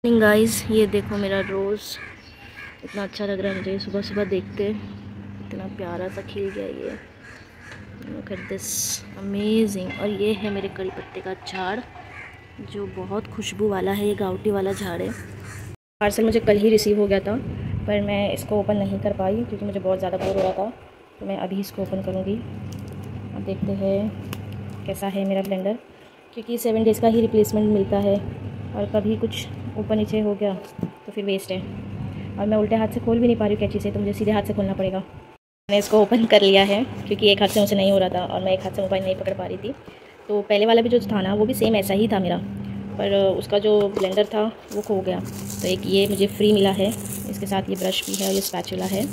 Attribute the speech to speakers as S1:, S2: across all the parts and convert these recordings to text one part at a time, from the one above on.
S1: Guys, ये देखो मेरा रोज़ इतना अच्छा लग रहा है मुझे सुबह सुबह देखते। इतना प्यारा सा खिल गया ये। Look at this, amazing. और ये है मेरे कड़ी पत्ते का झाड़ जो बहुत खुशबू वाला है। ये गाउटी वाला झाड़ है। पार्सल मुझे कल ही रिसीव हो गया था, पर मैं इसको ओपन नहीं कर पाई क्योंकि मुझे बहुत ज़्यादा बोर हो रहा था। तो मैं अभी इसको ओपन करूँगी। अब देखते हैं कैसा है मेरा ब्लेंडर, क्योंकि 7 डेज़ का ही रिप्लेसमेंट मिलता है और कभी कुछ ऊपर नीचे हो गया तो फिर वेस्ट है। और मैं उल्टे हाथ से खोल भी नहीं पा रही हूँ कैंची से, तो मुझे सीधे हाथ से खोलना पड़ेगा। मैंने इसको ओपन कर लिया है क्योंकि एक हाथ से मुझसे नहीं हो रहा था और मैं एक हाथ से मोबाइल नहीं पकड़ पा रही थी। तो पहले वाला भी जो था ना, वो भी सेम ऐसा ही था मेरा, पर उसका जो ब्लेंडर था वो खो गया। तो एक ये मुझे फ्री मिला है, इसके साथ ये ब्रश भी है और ये स्पैचुला है।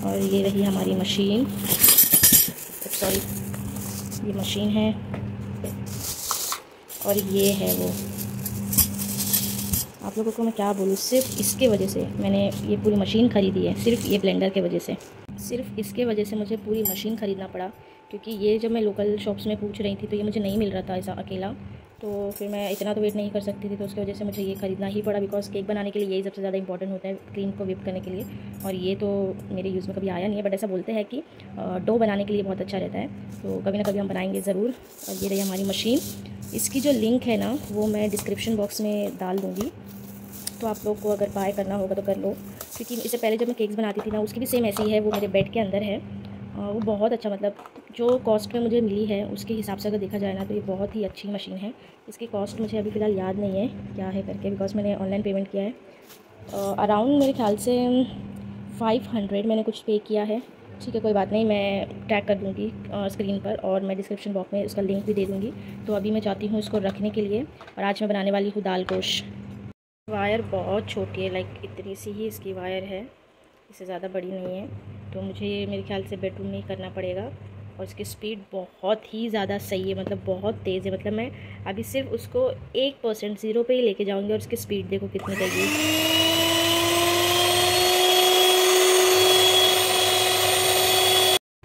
S1: और ये रही हमारी मशीन। सॉरी, ये मशीन है और ये है वो। आप लोगों को मैं क्या बोलूँ, सिर्फ इसके वजह से मैंने ये पूरी मशीन ख़रीदी है। सिर्फ ये ब्लेंडर के वजह से, सिर्फ इसके वजह से मुझे पूरी मशीन ख़रीदना पड़ा। क्योंकि ये जब मैं लोकल शॉप्स में पूछ रही थी तो ये मुझे नहीं मिल रहा था ऐसा अकेला। तो फिर मैं इतना तो वेट नहीं कर सकती थी, तो उसकी वजह से मुझे ये ख़रीदना ही पड़ा। बिकॉज केक बनाने के लिए यही सबसे ज़्यादा इंपॉर्टेंट होता है, क्रीम को व्हिप करने के लिए। और ये तो मेरे यूज़ में कभी आया नहीं है, बट ऐसा बोलते हैं कि डो बनाने के लिए बहुत अच्छा रहता है। तो कभी ना कभी हम बनाएंगे ज़रूर। और ये रही हमारी मशीन। इसकी जो लिंक है ना, वो मैं डिस्क्रिप्शन बॉक्स में डाल दूँगी, तो आप लोग को अगर बाय करना होगा तो कर लो। क्योंकि इससे पहले जब मैं केक्स बनाती थी ना, उसकी भी सेम ऐसी ही है, वो मेरे बेड के अंदर है। वो बहुत अच्छा, मतलब जो कॉस्ट में मुझे मिली है उसके हिसाब से अगर देखा जाए ना, तो ये बहुत ही अच्छी मशीन है। इसकी कॉस्ट मुझे अभी फ़िलहाल याद नहीं है क्या है करके, बिकॉज मैंने ऑनलाइन पेमेंट किया है। अराउंड मेरे ख्याल से 500 मैंने कुछ पे किया है। ठीक है, कोई बात नहीं, मैं टैग कर दूँगी स्क्रीन पर, और मैं डिस्क्रिप्शन बॉक्स में उसका लिंक भी दे दूँगी। तो अभी मैं चाहती हूँ इसको रखने के लिए। और आज मैं बनाने वाली हूँ दाल गोश्त। वायर बहुत छोटी है, लाइक इतनी सी ही इसकी वायर है, इससे ज़्यादा बड़ी नहीं है। तो मुझे ये मेरे ख्याल से बेडरूम में ही करना पड़ेगा। और इसकी स्पीड बहुत ही ज़्यादा सही है, मतलब बहुत तेज़ है। मतलब मैं अभी सिर्फ उसको 1% 0 पे ही लेके जाऊँगी और उसकी स्पीड देखो कितनी तेज़ है।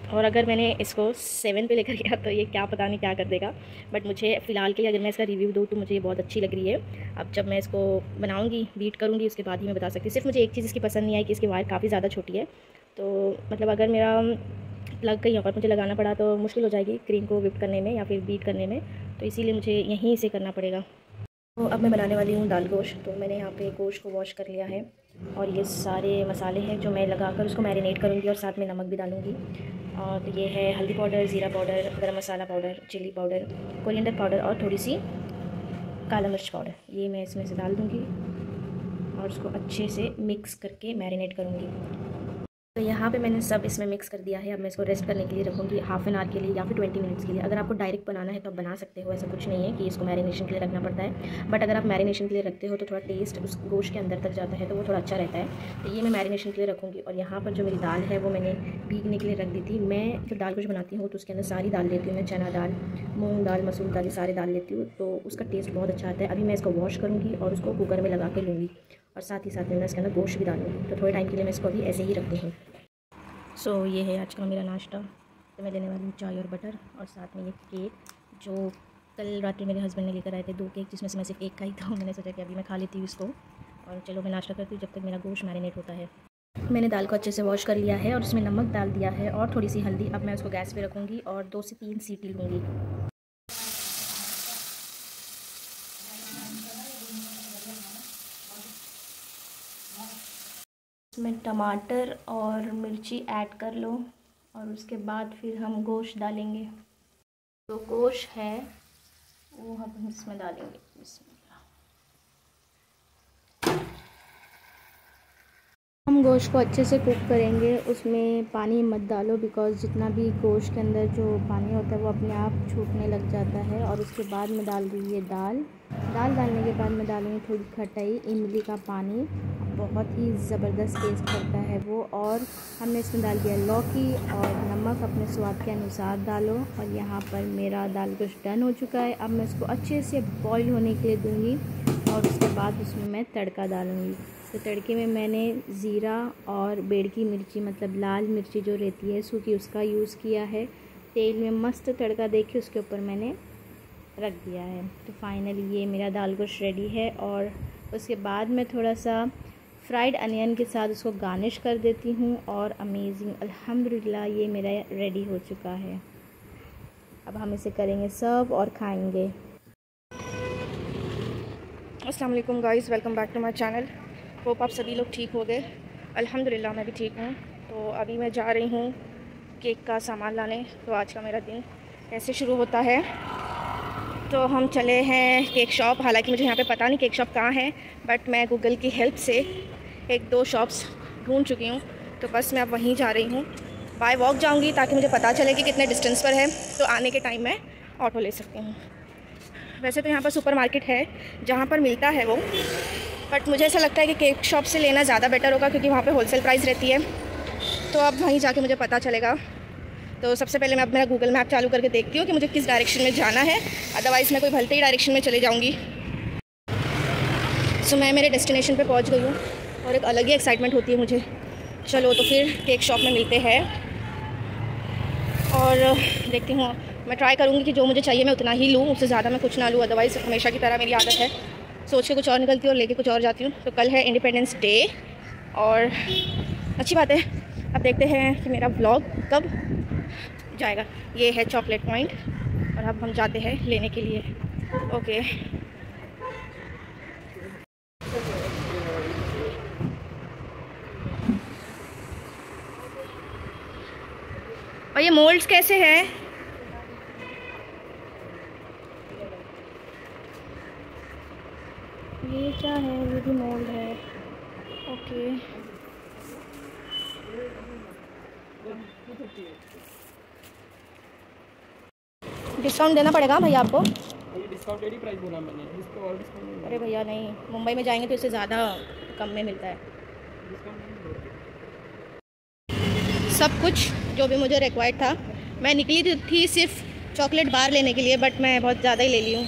S1: और अगर मैंने इसको 7 पे लेकर गया तो ये क्या पता नहीं क्या कर देगा। बट मुझे फ़िलहाल के लिए अगर मैं इसका रिव्यू दूँ तो मुझे ये बहुत अच्छी लग रही है। अब जब मैं इसको बनाऊँगी, बीट करूँगी, उसके बाद ही मैं बता सकती हूँ। सिर्फ मुझे एक चीज़ इसकी पसंद नहीं आई कि इसकी वायर काफ़ी ज़्यादा छोटी है। तो मतलब अगर मेरा प्लग कहीं और मुझे लगाना पड़ा तो मुश्किल हो जाएगी क्रीम को व्हिप करने में या फिर बीट करने में। तो इसीलिए मुझे यहीं से करना पड़ेगा। तो अब मैं बनाने वाली हूँ दाल गोश्त। तो मैंने यहाँ पे गोश्त को वॉश कर लिया है और ये सारे मसाले हैं जो मैं लगाकर उसको मैरिनेट करूँगी, और साथ में नमक भी डालूँगी। और ये है हल्दी पाउडर, ज़ीरा पाउडर, गरम मसाला powder, chili powder, coriander powder और थोड़ी सी काला मिर्च पाउडर। ये मैं इसमें से डाल दूँगी और उसको अच्छे से मिक्स करके मैरिनेट करूँगी। तो यहाँ पे मैंने सब इसमें मिक्स कर दिया है। अब मैं इसको रेस्ट करने के लिए रखूँगी हाफ़ एन आवर के लिए या फिर 20 मिनट्स के लिए। अगर आपको डायरेक्ट बनाना है तो आप बना सकते हो, ऐसा कुछ नहीं है कि इसको मैरिनेशन के लिए रखना पड़ता है। बट अगर आप मैरिनेशन के लिए रखते हो तो थोड़ा टेस्ट उस गोश्त के अंदर तक जाता है, तो वो थोड़ा अच्छा रहता है। तो ये मैं मैरिनेशन के लिए रखूँगी। और यहाँ पर जो मेरी दाल है वो मैंने भीगने के लिए रख दी थी। मैं जब दाल गोश्त बनाती हूँ तो उसके अंदर सारी दाल लेती हूँ। मैं चना दाल, मूँग दाल, मसूर दाल, ये सारी दाल लेती हूँ, तो उसका टेस्ट बहुत अच्छा आता है। अभी मैं इसको वॉश करूँगी और उसको कुकर में लगा के लूँगी, और साथ ही साथ में मैं इसके अंदर गोश्त भी डालूँगी। तो थोड़े टाइम के लिए मैं इसको अभी ऐसे ही रखती हूँ। सो ये है आज का मेरा नाश्ता। तो मैं लेने वाली हूँ चाय और बटर, और साथ में ये केक जो कल रात में मेरे हस्बैंड ने लेकर आए थे, 2 केक, जिसमें से मैं सिर्फ एक खाई था। मैंने सोचा कि अभी मैं खा लेती हूँ इसको, और चलो मैं नाश्ता करती हूँ जब तक मेरा गोश्त मैरिनेट होता है। मैंने दाल को अच्छे से वॉश कर लिया है और उसमें नमक डाल दिया है और थोड़ी सी हल्दी। अब मैं उसको गैस पे रखूँगी और 2 से 3 सीटी लूँगी। इसमें टमाटर और मिर्ची ऐड कर लो, और उसके बाद फिर हम गोश्त डालेंगे। जो गोश्त है वो हम इसमें डालेंगे। हम गोश्त को अच्छे से कुक करेंगे। उसमें पानी मत डालो, बिकॉज़ जितना भी गोश्त के अंदर जो पानी होता है वो अपने आप छूटने लग जाता है। और उसके बाद मैं डाल दूँगी ये दाल डालने के बाद मैं डालूँगी थोड़ी खटाई, इमली का पानी। बहुत ही ज़बरदस्त टेस्ट करता है वो। और हमने इसमें डाल दिया लौकी, और नमक अपने स्वाद के अनुसार डालो। और यहाँ पर मेरा दाल गोश्त डन हो चुका है। अब मैं इसको अच्छे से बॉईल होने के लिए दूँगी, और उसके बाद उसमें मैं तड़का डालूँगी। तो तड़के में मैंने ज़ीरा और बेड़की मिर्ची, मतलब लाल मिर्ची जो रहती है सूखी, उसका यूज़ किया है। तेल में मस्त तड़का देके उसके ऊपर मैंने रख दिया है। तो फाइनली ये मेरा दाल गोश्त रेडी है, और उसके बाद मैं थोड़ा सा फ्राइड अनियन के साथ उसको गार्निश कर देती हूँ और अमेजिंग अल्हम्दुलिल्लाह ये मेरा रेडी हो चुका है। अब हम इसे करेंगे सर्व और खाएंगे। अस्सलाम वालेकुम guys, welcome back to my channel. Hope आप सभी लोग ठीक हो गए। अल्हम्दुलिल्लाह मैं भी ठीक हूँ। तो अभी मैं जा रही हूँ केक का सामान लाने। तो आज का मेरा दिन कैसे शुरू होता है, तो हम चले हैं केक शॉप। हालांकि मुझे यहाँ पे पता नहीं केक शॉप कहाँ है, बट मैं गूगल की हेल्प से 1-2 शॉप्स ढूंढ चुकी हूँ। तो बस मैं अब वहीं जा रही हूँ। बाय वॉक जाऊँगी ताकि मुझे पता चले कि कितने डिस्टेंस पर है, तो आने के टाइम मैं ऑटो ले सकती हूँ। वैसे तो यहाँ पर सुपरमार्केट है जहाँ पर मिलता है वो, बट मुझे ऐसा लगता है कि केक शॉप से लेना ज़्यादा बेटर होगा क्योंकि वहाँ पे होलसेल प्राइस रहती है। तो अब वहीं जाके मुझे पता चलेगा। तो सबसे पहले मैं अब मेरा गूगल मैप चालू करके देखती हूँ कि मुझे किस डायरेक्शन में जाना है, अदरवाइज़ मैं कोई भलते ही डायरेक्शन में चले जाऊँगी। सो मैं मेरे डेस्टिनेशन पे पहुँच गई हूँ और एक अलग ही एक्साइटमेंट होती है मुझे। चलो तो फिर केक शॉप में मिलते हैं और देखती हूँ। मैं ट्राई करूँगी कि जो मुझे चाहिए मैं उतना ही लूँ, उससे ज़्यादा मैं कुछ ना लूँ। अदरवाइज़ हमेशा की तरह मेरी आदत है सोच के कुछ और निकलती हूँ और लेके कुछ और जाती हूँ। तो कल है इंडिपेंडेंस डे और अच्छी बात है। अब देखते हैं कि मेरा व्लॉग कब जाएगा। ये है चॉकलेट पॉइंट और अब हम जाते हैं लेने के लिए। ओके और ये मोल्ड्स कैसे हैं? ये क्या है? ये भी मोल्ड है। ओके डिस्काउंट देना पड़ेगा भैया आपको?
S2: डिस्काउंट रेडी प्राइस बोला मैंने, इसको और डिस्काउंट।
S1: अरे भैया नहीं, मुंबई में जाएंगे तो इससे ज़्यादा कम में मिलता है। सब कुछ जो भी मुझे रिक्वायर्ड था। मैं निकली थी सिर्फ चॉकलेट बार लेने के लिए, बट मैं बहुत ज़्यादा ही ले ली हूँ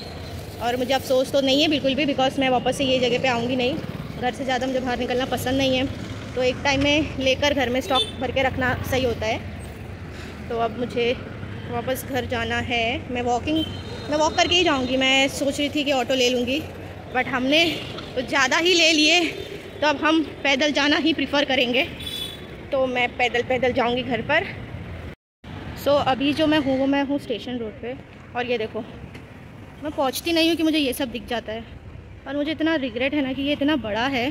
S1: और मुझे अफसोस तो नहीं है बिल्कुल भी, बिकॉज मैं वापस से ये जगह पे आऊँगी नहीं। घर से ज़्यादा मुझे बाहर निकलना पसंद नहीं है, तो एक टाइम में लेकर घर में स्टॉक भर के रखना सही होता है। तो अब मुझे वापस घर जाना है। मैं वॉक करके ही जाऊँगी। मैं सोच रही थी कि ऑटो ले लूँगी, बट हमने कुछ ज़्यादा ही ले लिए, तो अब हम पैदल जाना ही प्रिफर करेंगे। तो मैं पैदल जाऊंगी घर पर। सो अभी जो मैं हूँ वो मैं हूँ स्टेशन रोड पे और ये देखो मैं पहुँचती नहीं हूँ कि मुझे ये सब दिख जाता है और मुझे इतना रिग्रेट है ना कि ये इतना बड़ा है।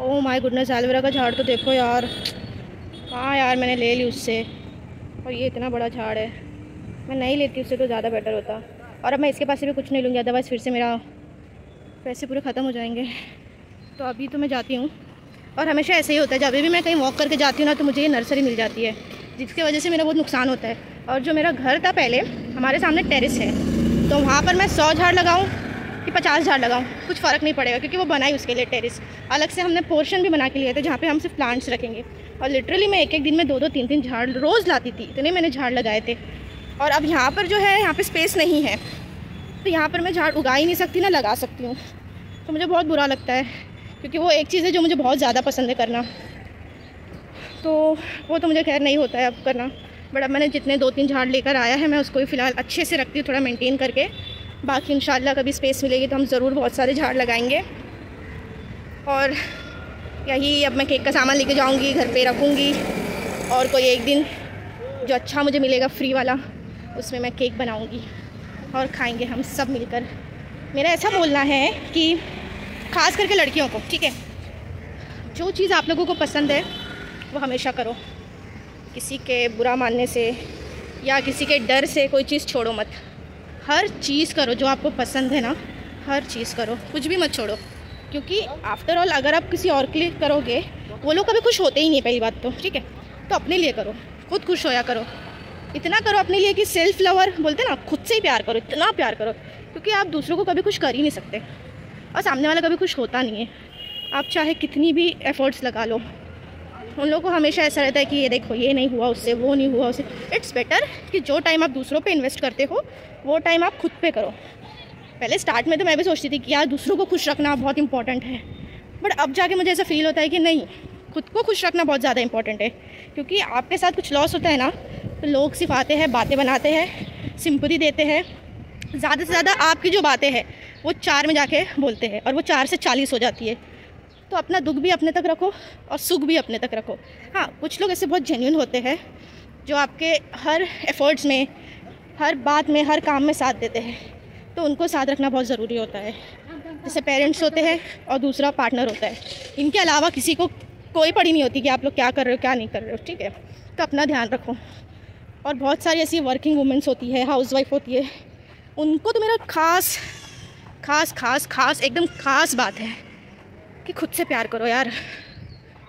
S1: ओह माय गुडनेस, एलोवेरा का झाड़ तो देखो यार। हाँ यार मैंने ले ली उससे, और ये इतना बड़ा झाड़ है। मैं नहीं लेती उससे तो ज़्यादा बेटर होता। और अब मैं इसके पास से भी कुछ नहीं लूँगी, अदरवाइज़ फिर से मेरा पैसे पूरे ख़त्म हो जाएंगे। तो अभी तो मैं जाती हूँ और हमेशा ऐसे ही होता है, जब भी मैं कहीं वॉक करके जाती हूँ ना तो मुझे ये नर्सरी मिल जाती है, जिसकी वजह से मेरा बहुत नुकसान होता है। और जो मेरा घर था पहले, हमारे सामने टेरेस है, तो वहाँ पर मैं 100 झाड़ लगाऊँ कि 50 झाड़ लगाऊँ कुछ फ़र्क नहीं पड़ेगा, क्योंकि वो बनाई उसके लिए टेरेस अलग से हमने पोर्शन भी बना के लिए थे जहाँ पे हम सिर्फ प्लांट्स रखेंगे। और लिटरली मैं एक दिन में 2-2 3-3 झाड़ रोज़ लाती थी, इतने मैंने झाड़ लगाए थे। और अब यहाँ पर जो है, यहाँ पर स्पेस नहीं है, तो यहाँ पर मैं झाड़ उगा ही नहीं सकती ना लगा सकती हूँ। तो मुझे बहुत बुरा लगता है, क्योंकि वो एक चीज़ है जो मुझे बहुत ज़्यादा पसंद है करना। तो वो तो मुझे खैर नहीं होता है अब करना, बट अब मैंने जितने 2-3 झाड़ लेकर आया है मैं उसको ही फ़िलहाल अच्छे से रखती हूँ, थोड़ा मेंटेन करके। बाकी इंशाल्लाह कभी स्पेस मिलेगी तो हम ज़रूर बहुत सारे झाड़ लगाएंगे। और यही अब मैं केक का सामान लेके जाऊँगी, घर पे रखूँगी, और कोई एक दिन जो अच्छा मुझे मिलेगा फ्री वाला, उसमें मैं केक बनाऊँगी और खाएँगे हम सब मिलकर। मेरा ऐसा बोलना है कि ख़ास करके लड़कियों को, ठीक है, जो चीज़ आप लोगों को पसंद है वो हमेशा करो। किसी के बुरा मानने से या किसी के डर से कोई चीज़ छोड़ो मत। हर चीज़ करो जो आपको पसंद है ना, हर चीज़ करो, कुछ भी मत छोड़ो। क्योंकि आफ्टर ऑल अगर आप किसी और के लिए करोगे, वो लोग कभी खुश होते ही नहीं, पहली बात तो, ठीक है। तो अपने लिए करो, खुद खुश होया करो। इतना करो अपने लिए कि सेल्फ लवर बोलते ना, खुद से ही प्यार करो, इतना प्यार करो, क्योंकि आप दूसरों को कभी खुश कर ही नहीं सकते और सामने वाला कभी खुश होता नहीं है। आप चाहे कितनी भी एफर्ट्स लगा लो, उन लोगों को हमेशा ऐसा रहता है कि ये देखो ये नहीं हुआ उससे, वो नहीं हुआ उससे। इट्स बेटर कि जो टाइम आप दूसरों पे इन्वेस्ट करते हो वो टाइम आप खुद पे करो। पहले स्टार्ट में तो मैं भी सोचती थी कि यार दूसरों को खुश रखना बहुत इंपॉर्टेंट है, बट अब जाके मुझे ऐसा फील होता है कि नहीं, खुद को खुश रखना बहुत ज़्यादा इंपॉर्टेंट है। क्योंकि आपके साथ कुछ लॉस होता है ना, तो लोग सिर्फ आते हैं, बातें बनाते हैं, सिंपैथी देते हैं, ज़्यादा से ज़्यादा आपकी जो बातें हैं वो 4 में जाके बोलते हैं और वो 4 से 40 हो जाती है। तो अपना दुख भी अपने तक रखो और सुख भी अपने तक रखो। हाँ, कुछ लोग ऐसे बहुत जेन्युइन होते हैं जो आपके हर एफर्ट्स में, हर बात में, हर काम में साथ देते हैं, तो उनको साथ रखना बहुत ज़रूरी होता है। जैसे पेरेंट्स होते हैं और दूसरा पार्टनर होता है, इनके अलावा किसी को कोई पड़ी नहीं होती कि आप लोग क्या कर रहे हो क्या नहीं कर रहे हो, ठीक है। तो अपना ध्यान रखो। और बहुत सारी ऐसी वर्किंग वुमेंस होती है, हाउसवाइफ होती है, उनको तो मेरा खास खास खास खास एकदम खास बात है कि खुद से प्यार करो यार,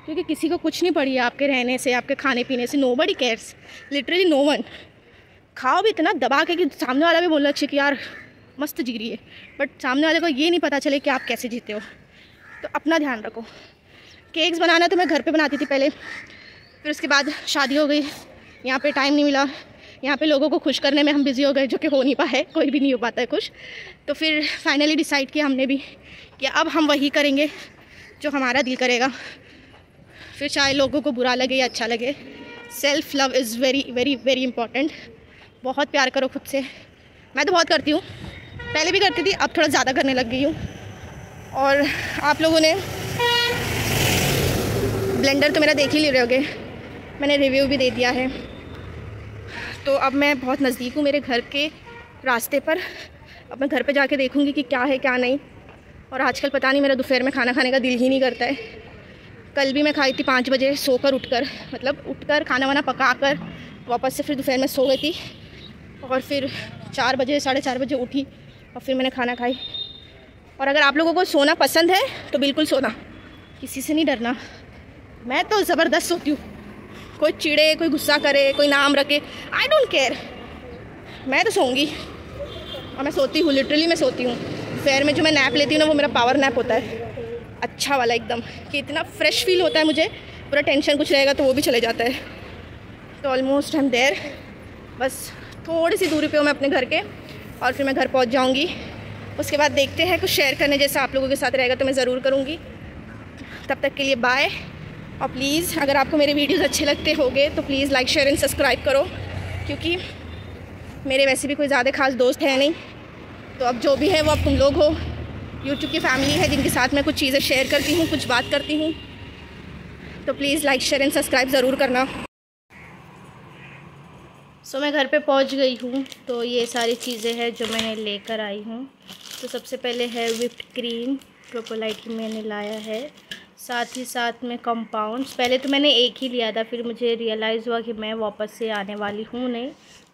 S1: क्योंकि किसी को कुछ नहीं पड़ी है आपके रहने से, आपके खाने पीने से। Nobody cares, literally no one. खाओ भी इतना दबा के कि सामने वाला भी बोलना चाहिए कि यार मस्त जी रही है, बट सामने वाले को ये नहीं पता चले कि आप कैसे जीते हो। तो अपना ध्यान रखो। केक्स बनाना तो मैं घर पे बनाती थी पहले, फिर उसके बाद शादी हो गई, यहाँ पे टाइम नहीं मिला, यहाँ पे लोगों को खुश करने में हम बिज़ी हो गए, जो कि हो नहीं पाए, कोई भी नहीं हो पाता है खुश। तो फिर फाइनली डिसाइड किया हमने भी कि अब हम वही करेंगे जो हमारा दिल करेगा, फिर चाहे लोगों को बुरा लगे या अच्छा लगे। Self love is very very very important. बहुत प्यार करो खुद से। मैं तो बहुत करती हूँ, पहले भी करती थी, अब थोड़ा ज़्यादा करने लग गई हूँ। और आप लोगों ने ब्लेंडर तो मेरा देख ही ले रहे होगे, मैंने रिव्यू भी दे दिया है। तो अब मैं बहुत नज़दीक हूँ मेरे घर के रास्ते पर। अब मैं घर पे जाके देखूँगी कि क्या है क्या नहीं। और आजकल पता नहीं, मेरा दोपहर में खाना खाने का दिल ही नहीं करता है। कल भी मैं खाई थी 5 बजे सोकर उठकर, मतलब उठकर खाना वाना पका कर वापस से फिर दोपहर में सो गई थी, और फिर 4 बजे 4:30 बजे उठी और फिर मैंने खाना खाई। और अगर आप लोगों को सोना पसंद है तो बिल्कुल सोना, किसी से नहीं डरना। मैं तो ज़बरदस्त सोती हूँ, कोई चिढ़े, कोई गुस्सा करे, कोई नाम रखे, आई डोंट केयर, मैं तो सोऊंगी। और मैं सोती हूँ, लिटरली मैं सोती हूँ। दोपहर में जो मैं नैप लेती हूँ ना, वो मेरा पावर नैप होता है, अच्छा वाला एकदम, कि इतना फ्रेश फील होता है मुझे। पूरा टेंशन कुछ रहेगा तो वो भी चले जाता है। तो ऑलमोस्ट आई एम देयर, बस थोड़ी सी दूरी पे हूँ मैं अपने घर के, और फिर मैं घर पहुँच जाऊँगी। उसके बाद देखते हैं, कुछ शेयर करने जैसा आप लोगों के साथ रहेगा तो मैं ज़रूर करूँगी। तब तक के लिए बाय। और प्लीज़ अगर आपको मेरे वीडियोज़ अच्छे लगते होंगे तो please like share and subscribe करो, क्योंकि मेरे वैसे भी कोई ज़्यादा खास दोस्त है नहीं। तो अब जो भी है वो अब तुम लोग हो, यूट्यूब की फैमिली है जिनके साथ मैं कुछ चीज़ें शेयर करती हूँ, कुछ बात करती हूँ। तो please like share and subscribe ज़रूर करना। सो मैं घर पे पहुँच गई हूँ। तो ये सारी चीज़ें हैं जो मैंने लेकर आई हूँ। तो सबसे पहले है व्हिप्ड क्रीम, ट्रोपोलाइट की मैंने लाया है, साथ ही साथ में कंपाउंड्स। पहले तो मैंने एक ही लिया था, फिर मुझे रियलाइज़ हुआ कि मैं वापस से आने वाली हूँ नहीं,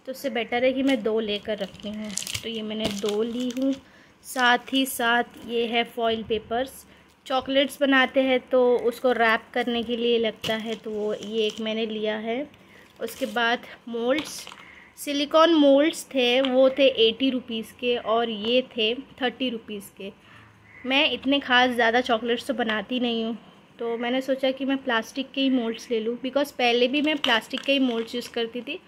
S1: तो उससे बेटर है कि मैं 2 लेकर रखती हूँ। तो ये मैंने 2 ली हूँ। साथ ही साथ ये है फॉइल पेपर्स। चॉकलेट्स बनाते हैं तो उसको रैप करने के लिए लगता है, तो वो ये एक मैंने लिया है। उसके बाद मोल्ड्स, सिलिकॉन मोल्ड्स थे, वो थे 80 रुपीज़ के, और ये थे 30 रुपीज़ के। मैं इतने ख़ास ज़्यादा चॉकलेट्स तो बनाती नहीं हूँ, तो मैंने सोचा कि मैं प्लास्टिक के ही मोल्ड्स ले लूँ, बिकॉज़ पहले भी मैं प्लास्टिक के ही मोल्ड्स यूज़ करती थी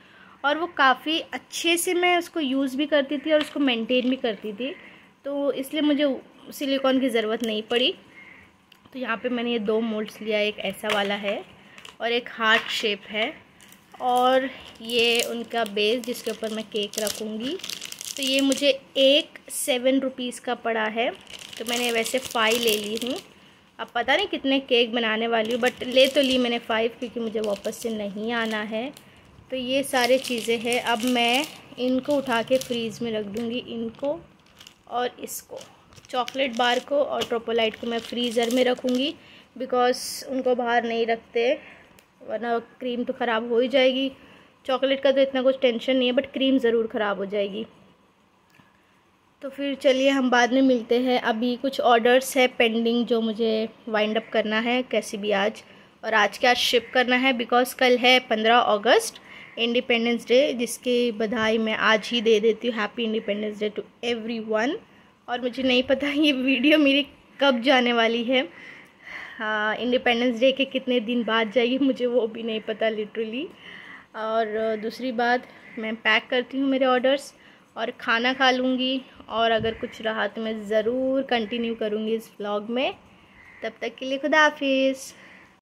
S1: और वो काफ़ी अच्छे से मैं उसको यूज़ भी करती थी और उसको मेंटेन भी करती थी, तो इसलिए मुझे सिलिकॉन की ज़रूरत नहीं पड़ी। तो यहाँ पे मैंने ये 2 मोल्ड्स लिया, एक ऐसा वाला है और एक हार्ट शेप है, और ये उनका बेस जिसके ऊपर मैं केक रखूँगी। तो ये मुझे एक 7 रुपीज़ का पड़ा है। तो मैंने वैसे 5 ले ली हूँ, अब पता नहीं कितने केक बनाने वाली हूँ, बट ले तो ली मैंने 5, क्योंकि मुझे वापस से नहीं आना है। तो ये सारी चीज़ें हैं। अब मैं इनको उठा के फ्रीज़ में रख दूँगी, इनको और इसको, चॉकलेट बार को और ट्रोपोलाइट को मैं फ्रीज़र में रखूँगी, बिकॉज़ उनको बाहर नहीं रखते, वरना क्रीम तो ख़राब हो ही जाएगी। चॉकलेट का तो इतना कुछ टेंशन नहीं है, बट क्रीम ज़रूर ख़राब हो जाएगी। तो फिर चलिए हम बाद में मिलते हैं। अभी कुछ ऑर्डर्स है पेंडिंग जो मुझे वाइंड अप करना है कैसे भी आज, और आज के आज शिप करना है, बिकॉज़ कल है 15 अगस्त इंडिपेंडेंस डे, जिसकी बधाई मैं आज ही दे देती हूँ। Happy independence day to everyone. और मुझे नहीं पता ये वीडियो मेरी कब जाने वाली है, हाँ, इंडिपेंडेंस डे के कितने दिन बाद जाएगी मुझे वो भी नहीं पता लिटरली। और दूसरी बात, मैं पैक करती हूँ मेरे ऑर्डर्स और खाना खा लूँगी, और अगर कुछ रहा तो मैं ज़रूर कंटिन्यू करूँगी इस व्लॉग में। तब तक के लिए खुदा हाफिज़।